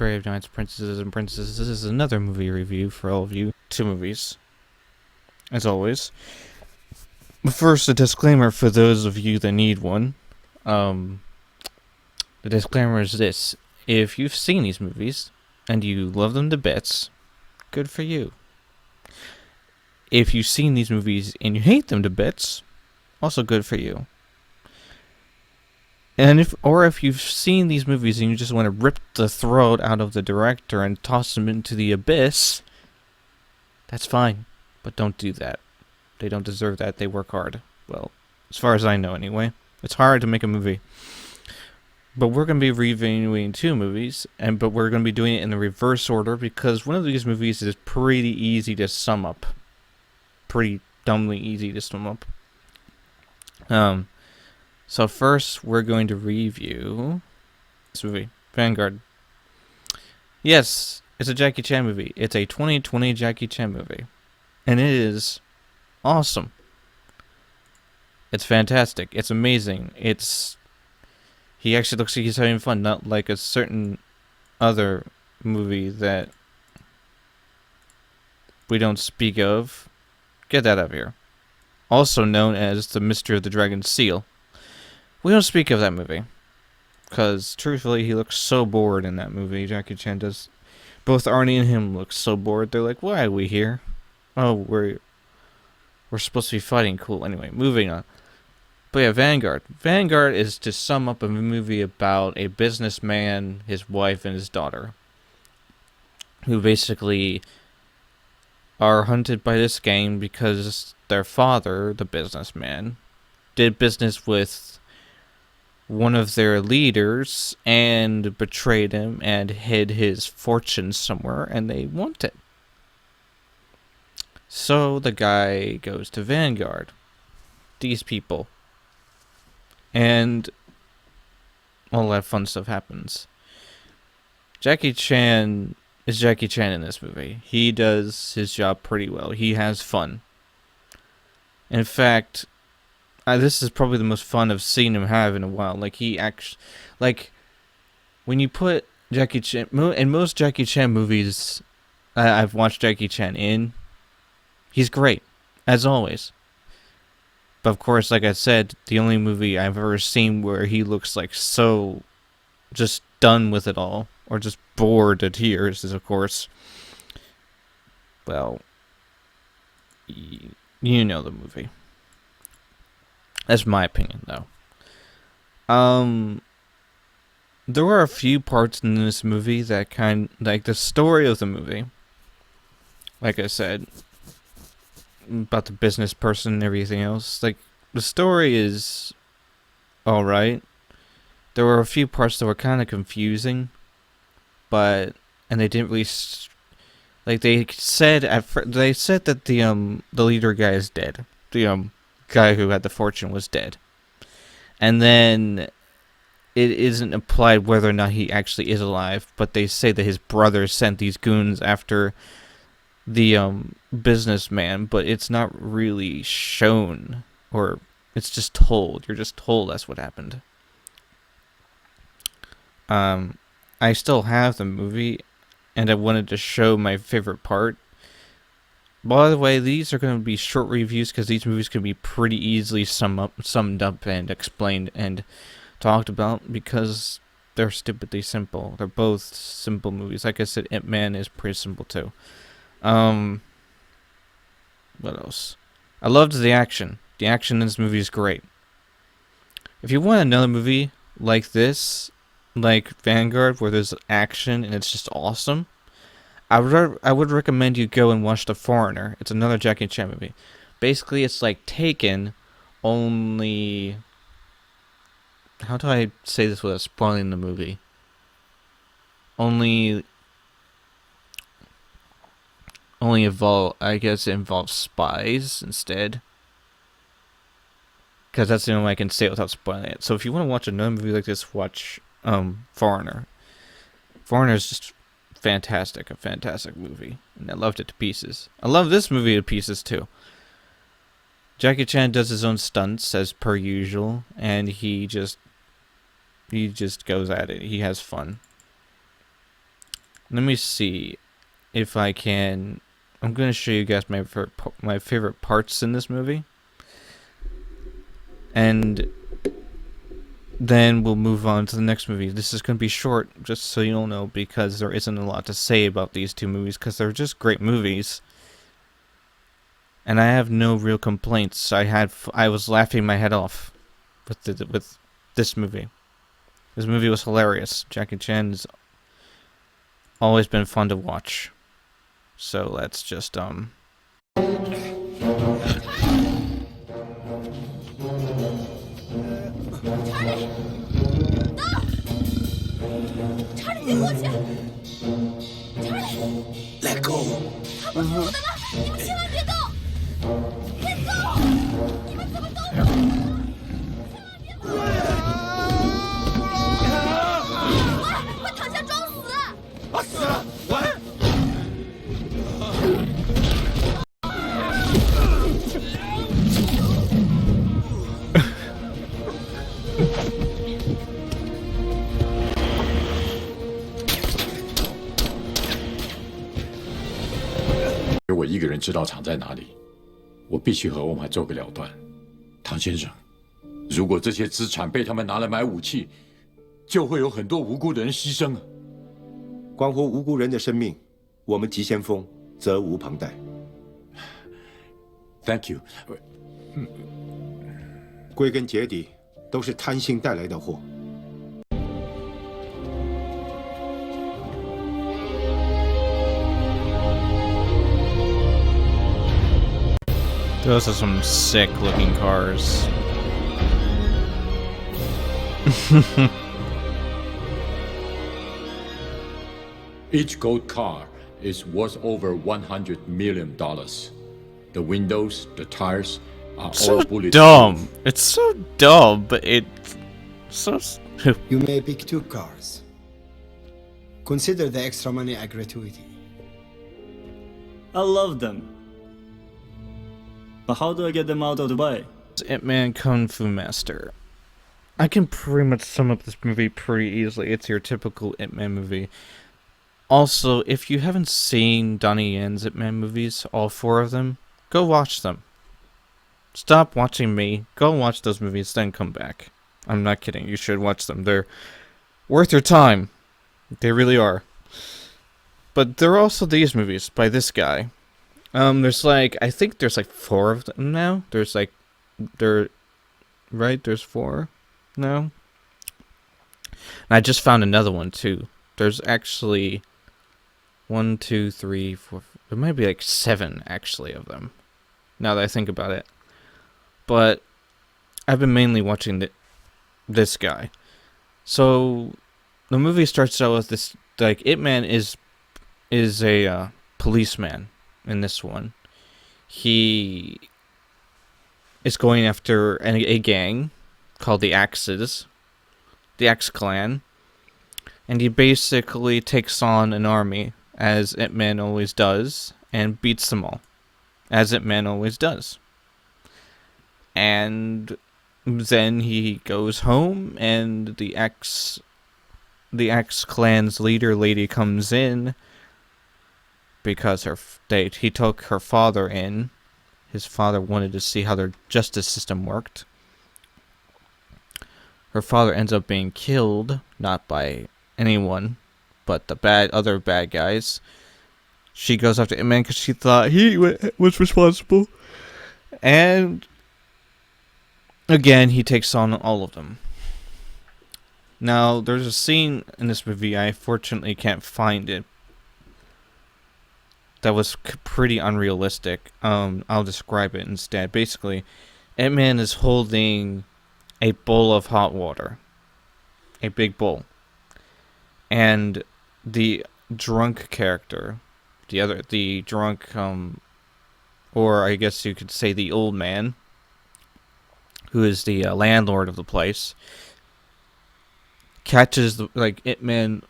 Brave Knights, Princesses and Princesses. This is another movie review for all of you. 2 movies, as always. But first, a disclaimer for those of you that need one. The disclaimer is this. If you've seen these movies, and you love them to bits, good for you. If you've seen these movies and you hate them to bits, also good for you. And if you've seen these movies and you just want to rip the throat out of the director and toss them into the abyss, that's fine. But don't do that. They don't deserve that. They work hard. Well, as far as I know anyway. It's hard to make a movie. But we're going to be reviewing 2 movies, but we're going to be doing it in the reverse order because one of these movies is pretty easy to sum up. Pretty dumbly easy to sum up. So first, we're going to review this movie, Vanguard. Yes, it's a Jackie Chan movie. It's a 2020 Jackie Chan movie. And it is awesome. It's fantastic. It's amazing. He actually looks like he's having fun, not like a certain other movie that we don't speak of. Get that out of here. Also known as The Mystery of the Dragon Seal. We don't speak of that movie. Because, truthfully, he looks so bored in that movie. Jackie Chan does. Both Arnie and him look so bored. They're like, why are we here? Oh, we're supposed to be fighting. Cool. Anyway, moving on. But yeah, Vanguard. Vanguard is to sum up a movie about a businessman, his wife, and his daughter. Who basically are hunted by this gang because their father, the businessman, did business with one of their leaders and betrayed him and hid his fortune somewhere, and they want it. So the guy goes to Vanguard. These people. And all that fun stuff happens. Jackie Chan is Jackie Chan in this movie. He does his job pretty well. He has fun. In fact, this is probably the most fun I've seen him have in a while. When you put Jackie Chan in most Jackie Chan movies I've watched Jackie Chan in, he's great, as always. But of course, like I said, the only movie I've ever seen where he looks like so just done with it all, or just bored to tears, is of course, well, you know the movie. That's my opinion, though. There were a few parts in this movie that like the story of the movie, like I said, about the business person and everything else, like, the story is alright. There were a few parts that were kind of confusing, and they didn't really, like, they said that the leader guy is dead. The guy who had the fortune was dead. And then it isn't implied whether or not he actually is alive, but they say that his brother sent these goons after the businessman, but it's not really shown, or it's just told. You're just told that's what happened. I still have the movie, and I wanted to show my favorite part. By the way, these are going to be short reviews because these movies can be pretty easily summed up and explained and talked about because they're stupidly simple. They're both simple movies. Like I said, Ip Man is pretty simple too. What else? I loved the action. The action in this movie is great. If you want another movie like this, like Vanguard, where there's action and it's just awesome, I would recommend you go and watch The Foreigner. It's another Jackie Chan movie. Basically, it's like Taken, only... How do I say this without spoiling the movie? Only I guess it involves spies instead. Because that's the only way I can say it without spoiling it. So if you want to watch another movie like this, watch Foreigner. Foreigner is just fantastic, a fantastic movie, and I loved it to pieces. I love this movie to pieces too. Jackie Chan does his own stunts as per usual, and he just goes at it. He has fun. Let me see if I can. I'm gonna show you guys my favorite parts in this movie, and then we'll move on to the next movie. This is gonna be short, just so you'll know, because there isn't a lot to say about these two movies, because they're just great movies, and I have no real complaints. I was laughing my head off with this movie. This movie was hilarious. Jackie Chan has always been fun to watch. So let's just Let go. 他不是我的吗？你们千万别动 ！Let go！ 你们怎么都不动？千万别动！快躺下装死！啊，死了！喂！ 我一个人知道厂在哪里，我必须和欧曼做个了断。唐先生，如果这些资产被他们拿来买武器，就会有很多无辜的人牺牲啊！关乎无辜人的生命，我们急先锋责无旁贷。Thank you。归根结底，都是贪心带来的祸。 Those are some sick looking cars. Each gold car is worth over $100 million. The windows, the tires are all bulletproof. Dumb. It's so dumb, but it's so. You may pick 2 cars. Consider the extra money a gratuity. I love them. But how do I get them out of Dubai? Ip Man Kung Fu Master. I can pretty much sum up this movie pretty easily. It's your typical Ip Man movie. Also, if you haven't seen Donnie Yen's Ip Man movies, all 4 of them, go watch them. Stop watching me. Go watch those movies, then come back. I'm not kidding. You should watch them. They're worth your time. They really are. But there are also these movies by this guy. I think there's 4 of them now. There's 4 now. And I just found another one too. There's actually 1, 2, 3, 4. There might be 7 actually of them. Now that I think about it, but I've been mainly watching this guy. So the movie starts out with this Ip Man is a policeman. In this one, he is going after a gang called the Axes, the Axe Clan, and he basically takes on an army, as Ip Man always does, and beats them all, as Ip Man always does. And then he goes home, and the Axe Clan's leader lady comes in. Because he took her father in. His father wanted to see how their justice system worked. Her father ends up being killed, not by anyone, but the other bad guys. She goes after Ip Man because she thought he was responsible. And again, he takes on all of them. Now, there's a scene in this movie, I fortunately can't find it, that was pretty unrealistic. I'll describe it instead. Basically, Ip Man is holding a bowl of hot water. A big bowl. And the drunk character, the drunk, or I guess you could say the old man, who is the landlord of the place, catches Ip Man.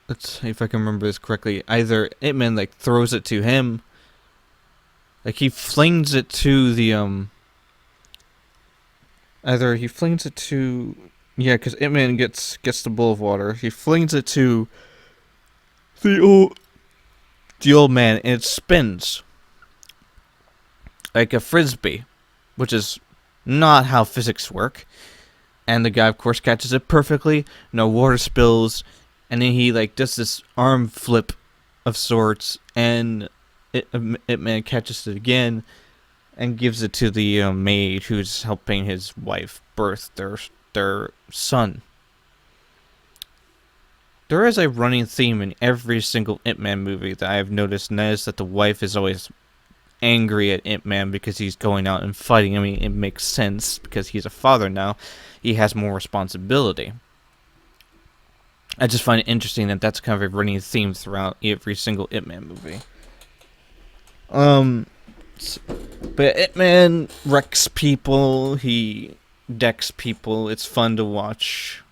Let's see if I can remember this correctly. Either Ip Man throws it to him, he flings it to the either he flings it to Yeah, because Ip Man gets the bowl of water. He flings it to the old man, and it spins like a frisbee, which is not how physics work. And the guy, of course, catches it perfectly. No water spills, and then he like does this arm flip of sorts, and Ip Man catches it again and gives it to the maid who's helping his wife birth their son. There is a running theme in every single Ip Man movie that I've noticed, and that is that the wife is always angry at Ip Man because he's going out and fighting. I mean, it makes sense because he's a father now. He has more responsibility. I just find it interesting that that's kind of a running theme throughout every single Ip Man movie. But Ip Man wrecks people. He decks people. It's fun to watch.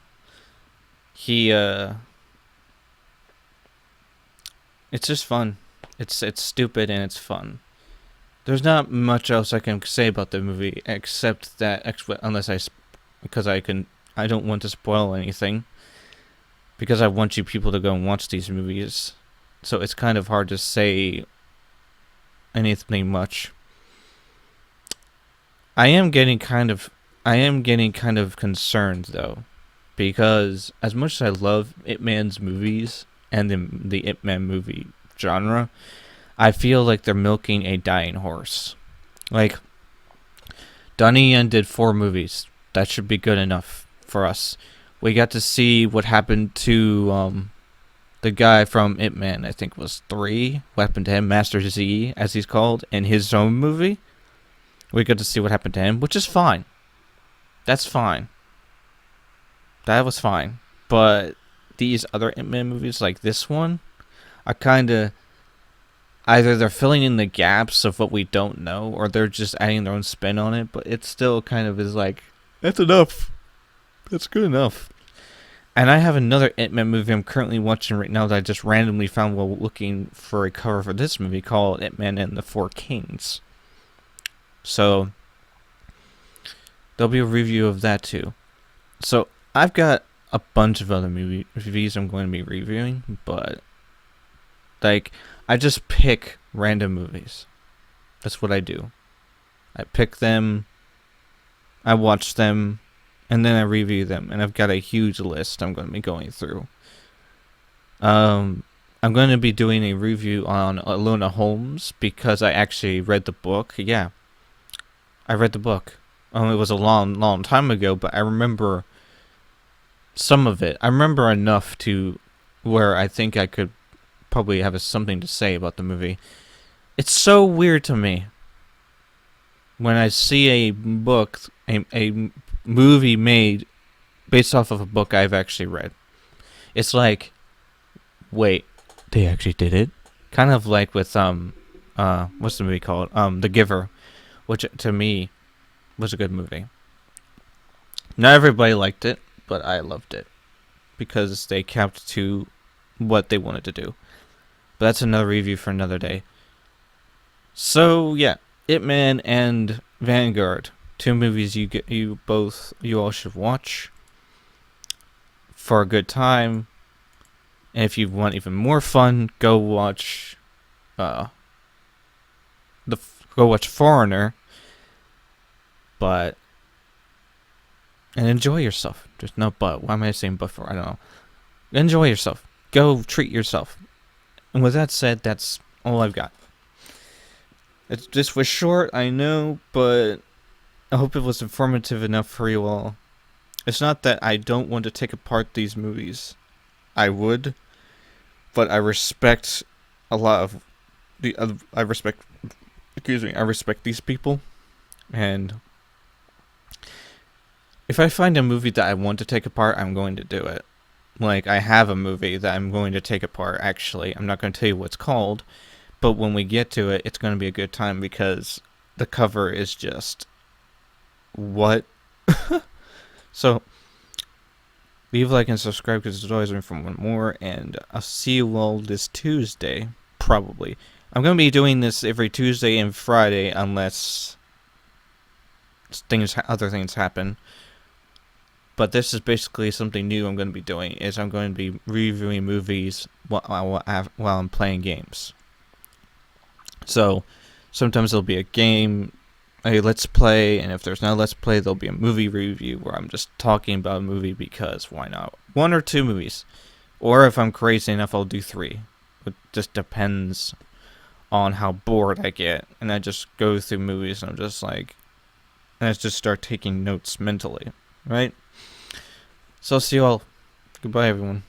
It's just fun. It's stupid and it's fun. There's not much else I can say about the movie except that because I don't want to spoil anything because I want you people to go and watch these movies. So it's kind of hard to say anything much. I am getting kind of concerned though, because as much as I love Ip Man's movies and the Ip Man movie genre, I feel like they're milking a dying horse. Like, Donnie Yen did 4 movies. That should be good enough for us. We got to see what happened to the guy from Ip Man, I think was 3. What happened to him, Master Z, as he's called, in his own movie. We got to see what happened to him, which is fine. That's fine. That was fine. But these other Ip Man movies, like this one, are kind of either they're filling in the gaps of what we don't know, or they're just adding their own spin on it. But it still kind of is like, that's enough. That's good enough. And I have another Ip Man movie I'm currently watching right now that I just randomly found while looking for a cover for this movie called Ip Man and the Four Kings. So there'll be a review of that too. So I've got a bunch of other movie reviews I'm going to be reviewing, but like I just pick random movies. That's what I do. I pick them, I watch them, and then I review them, and I've got a huge list I'm going to be going through. I'm going to be doing a review on Enola Holmes because I actually read the book. Yeah, I read the book. It was a long time ago, but I remember some of it. I remember enough to where I think I could probably have something to say about the movie. It's so weird to me when I see a book, a movie made based off of a book I've actually read. It's like, wait, they actually did it? Kind of like with what's the movie called? The Giver, which to me was a good movie. Not everybody liked it, but I loved it because they kept to what they wanted to do. But that's another review for another day. So yeah, Ip Man and Vanguard, 2 movies you all should watch for a good time. And if you want even more fun, go watch Foreigner. And enjoy yourself. There's no but. Why am I saying but for? I don't know. Enjoy yourself. Go treat yourself. And with that said, that's all I've got. This was short, I know, but I hope it was informative enough for you all. It's not that I don't want to take apart these movies. I would, but I respect a lot of I respect these people, and if I find a movie that I want to take apart, I'm going to do it. Like, I have a movie that I'm going to take apart, actually. I'm not going to tell you what it's called, but when we get to it, it's going to be a good time because the cover is just... what? So, leave a like and subscribe because there's always room for one more, and I'll see you all this Tuesday, probably. I'm going to be doing this every Tuesday and Friday unless other things happen. But this is basically something new I'm going to be doing, is I'm going to be reviewing movies while I'm playing games. So sometimes there'll be a game, a let's play, and if there's no let's play, there'll be a movie review where I'm just talking about a movie because why not? 1 or 2 movies. Or if I'm crazy enough, I'll do 3. It just depends on how bored I get. And I just go through movies and I'm just like, and I just start taking notes mentally, right? So I'll see you all. Goodbye, everyone.